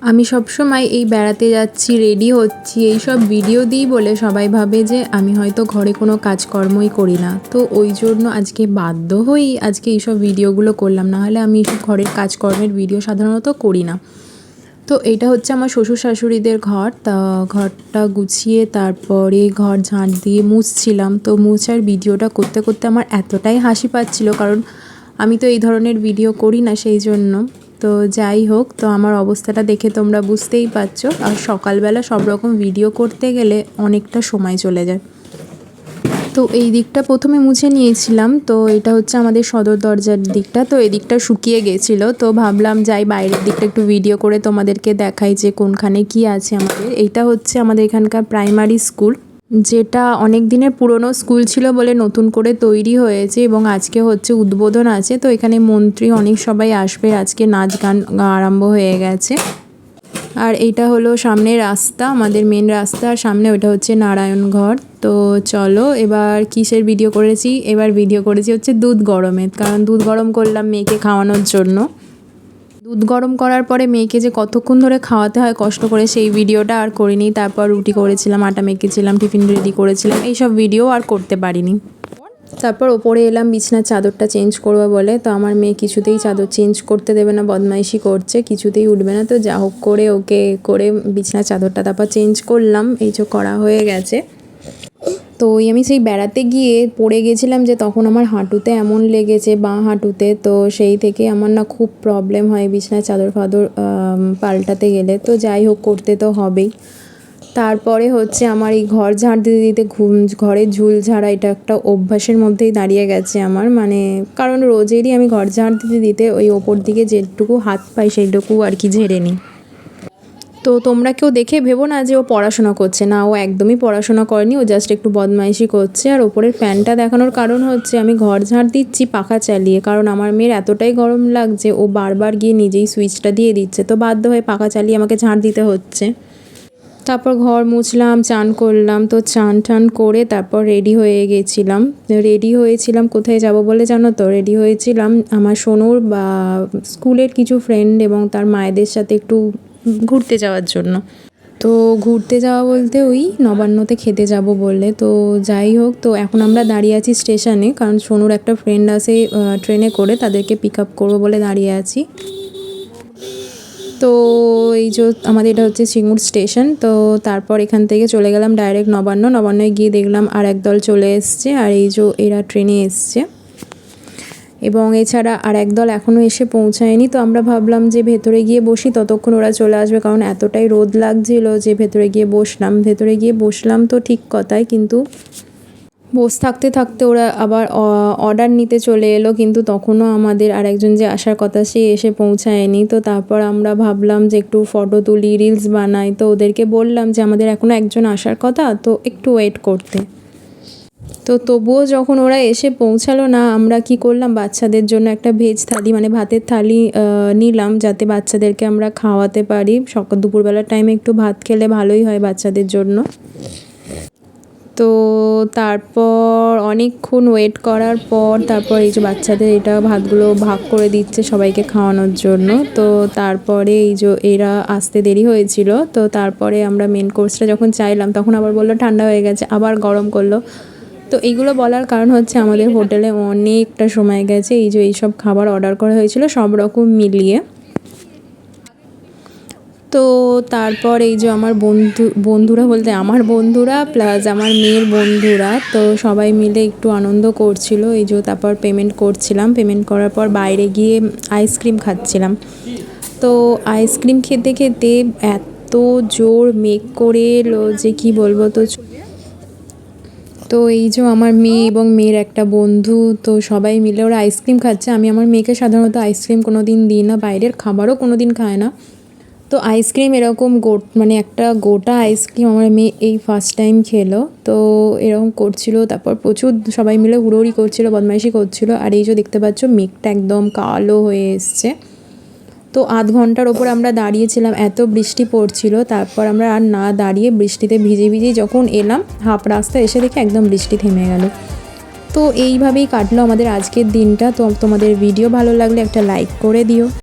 আমি সবসময় এই বেড়াতে যাচ্ছি, রেডি হচ্ছি, এইসব ভিডিও দিই বলে সবাই ভাবে যে আমি হয়তো ঘরে কোনো কাজকর্মই করি না। তো ওই জন্য আজকে বাধ্য হয়েই আজকে এইসব ভিডিওগুলো করলাম, নাহলে আমি এইসব ঘরের কাজকর্মের ভিডিও সাধারণত করি না। তো এইটা হচ্ছে আমার শ্বশুর শাশুড়িদের ঘর। তা ঘরটা গুছিয়ে তারপরে ঘর ঝাঁট দিয়ে মুছছিলাম। তো মুছার ভিডিওটা করতে করতে আমার এতটাই হাসি পাচ্ছিল, কারণ আমি তো এই ধরনের ভিডিও করি না, সেই জন্য। তো যাই হোক, তো আমার অবস্থাটা দেখে তোমরা বুঝতেই পারছো। আর সকালবেলা সব রকম ভিডিও করতে গেলে অনেকটা সময় চলে যায়। তো এই দিকটা প্রথমে মুছে নিয়েছিলাম। তো এটা হচ্ছে আমাদের সদর দরজার দিকটা। তো এই দিকটা শুকিয়ে গেছিলো, তো ভাবলাম যাই বাইরের দিকটা একটু ভিডিও করে তোমাদেরকে দেখাই যে কোনখানে কি আছে আমাদের। এইটা হচ্ছে আমাদের এখানকার প্রাইমারি স্কুল, যেটা অনেক দিনের পুরনো স্কুল ছিল বলে নতুন করে তৈরি হয়েছে, এবং আজকে হচ্ছে উদ্বোধন আছে। তো এখানে মন্ত্রী অনেক সবাই আসবে, আজকে নাচ গান আরম্ভ হয়ে গেছে। আর এইটা হলো সামনে রাস্তা, আমাদের মেন রাস্তা, আর সামনে ওইটা হচ্ছে নারায়ণঘর। তো চলো এবার কিসের ভিডিও করেছি, এবার ভিডিও করেছি হচ্ছে দুধ গরমের, কারণ দুধ গরম করলাম মেয়েকে খাওয়ানোর জন্য। দুধ গরম করার পরে মেয়েকে যে কতক্ষণ ধরে খাওয়াতে হয় কষ্ট করে, সেই ভিডিওটা আর করিনি। তারপর রুটি করেছিলাম, আটা মেখেছিলাম, টিফিন রেডি করেছিলাম, এইসব ভিডিও আর করতে পারিনি। তারপর ওপরে এলাম বিছনার চাদরটা চেঞ্জ করবো বলে। তো আমার মেয়ে কিছুতেই চাদর চেঞ্জ করতে দেবে না, বদমাইশি করছে, কিছুতেই উঠবে না। তো যা হোক করে ওকে করে বিছনার চাদরটা তারপর চেঞ্জ করলাম, এই যে করা হয়ে গেছে। তো আমি সেই বেড়াতে গিয়ে পড়ে গেছিলাম, যে তখন আমার হাঁটুতে এমন লেগেছে, বাঁ হাঁটুতে। তো সেই থেকে আমার না খুব প্রবলেম হয় বিছনার চাদর ফাদর পাল্টাতে গেলে। তো যাই হোক, করতে তো হবেই। তারপরে হচ্ছে আমার এই ঘর ঝাড় দিতে দিতে ঘরের ঝুল ঝাড়া এটা একটা অভ্যাসের মধ্যেই দাঁড়িয়ে গেছে আমার, মানে কারণ রোজেরই আমি ঘর ঝাড় দিতে দিতে ওই ওপর দিকে যেটুকু হাত পাই সেইটুকু আর কি ঝেড়ে নিই। তো তোমরা কেউ দেখে ভেবো না যে ও পড়াশোনা করছে, না, ও একদমই পড়াশোনা করেনি, ও জাস্ট একটু বদমাইশি করছে। আর ওপরের ফ্যানটা দেখানোর কারণ হচ্ছে আমি ঘর ঝাড় দিচ্ছি পাখা চালিয়ে, কারণ আমার মেয়ের এতটাই গরম লাগছে, ও বারবার গিয়ে নিজেই সুইচটা দিয়ে দিচ্ছে, তো বাধ্য হয়ে পাখা চালিয়ে আমাকে ঝাড় দিতে হচ্ছে। তারপর ঘর মুছলাম, চান করলাম। তো চান টান করে তারপর রেডি হয়ে গেছিলাম। রেডি হয়েছিলাম কোথায় যাব বলে জানো তো? রেডি হয়েছিলাম আমার সোনুর বা স্কুলের কিছু ফ্রেন্ড এবং তার মায়েদের সাথে একটু ঘুরতে যাওয়ার জন্য। তো ঘুরতে যাওয়া বলতে ওই নবান্নতে খেতে যাব বলে। তো যাই হোক, তো এখন আমরা দাঁড়িয়ে আছি স্টেশনে, কারণ সোনুর একটা ফ্রেন্ড আসে ট্রেনে করে, তাদেরকে পিক আপ করবো বলে দাঁড়িয়ে আছি। তো এই যে আমাদের এটা হচ্ছে সিঙ্গুর স্টেশন। তো তারপর এখান থেকে চলে গেলাম ডাইরেক্ট নবান্নে গিয়ে দেখলাম আর এক দল চলে এসছে, আর এই যে এরা ট্রেনে এসছে, এবং এছাড়া আর এক দল এখনও এসে পৌঁছায়নি। তো আমরা ভাবলাম যে ভেতরে গিয়ে বসি, ততক্ষণ ওরা চলে আসবে, কারণ এতটাই রোদ লাগছিল যে ভেতরে গিয়ে বসলাম। তো ঠিক কথাই, কিন্তু বসে থাকতে থাকতে ওরা আবার অর্ডার নিতে চলে এলো, কিন্তু তখনও আমাদের আরেকজন যে আসার কথা সে এসে পৌঁছায়নি। তো তারপর আমরা ভাবলাম যে একটু ফটো তুলি, রিলস বানাই। তো ওদেরকে বললাম যে আমাদের এখনও একজন আসার কথা, তো একটু ওয়েট করতে। তো তবুও যখন ওরা এসে পৌঁছালো না, আমরা কি করলাম, বাচ্চাদের জন্য একটা ভেজ থালি মানে ভাতের থালি নিলাম, যাতে বাচ্চাদেরকে আমরা খাওয়াতে পারি। দুপুরবেলার টাইমে একটু ভাত খেলে ভালোই হয় বাচ্চাদের জন্য। তো তারপর অনেকক্ষণ ওয়েট করার পর তারপর এই যে বাচ্চাদের এটা ভাতগুলো ভাগ করে দিচ্ছে সবাইকে খাওয়ানোর জন্য। তো তারপরে এই যে এরা আসতে দেরি হয়েছিল। তো তারপরে আমরা মেন কোর্সটা যখন চাইলাম, তখন আবার বললো ঠান্ডা হয়ে গেছে, আবার গরম করলো। তো এইগুলো বলার কারণ হচ্ছে আমাদের হোটেলে অনেকটা সময় গেছে, এই যে এইসব খাবার অর্ডার করা হয়েছিল সব রকম মিলিয়ে। তো তারপর এই যে আমার বন্ধুরা বলতে আমার বন্ধুরা প্লাস আমার মেয়ের বন্ধুরা, তো সবাই মিলে একটু আনন্দ করছিল। এই যে তারপর পেমেন্ট করছিলাম, পেমেন্ট করার পর বাইরে গিয়ে আইসক্রিম খাচ্ছিলাম। তো আইসক্রিম খেতে খেতে এত জোর মেঘ করে এলো যে কি বলবো। তো এই যে আমার মেয়ে এবং মেয়ের একটা বন্ধু, তো সবাই মিলে ওরা আইসক্রিম খাচ্ছে। আমি আমার মেয়েকে সাধারণত আইসক্রিম কোনো দিন দিই না, বাইরের খাবারও কোনো দিন খায় না। তো আইসক্রিম এরকম মানে একটা গোটা আইসক্রিম আমার মেয়ে এই ফার্স্ট টাইম খেলো। তো এরকম করছিল, তারপর প্রচুর সবাই মিলে হুড়োহুড়ি করছিল, বদমাইশি করছিল। আর এই যে দেখতে পাচ্ছ মেঘটা একদম কালো হয়ে এসছে। তো আধ ঘন্টার ওপর আমরা দাঁড়িয়েছিলাম, এত বৃষ্টি পড়ছিল। তারপর আমরা আর না দাঁড়িয়ে বৃষ্টিতে ভিজে যখন এলাম, হাফ রাস্তা এসে দেখে একদম বৃষ্টি থেমে গেল। তো এইভাবেই কাটলো আমাদের আজকের দিনটা। তো তোমাদের ভিডিও ভালো লাগলে একটা লাইক করে দিও।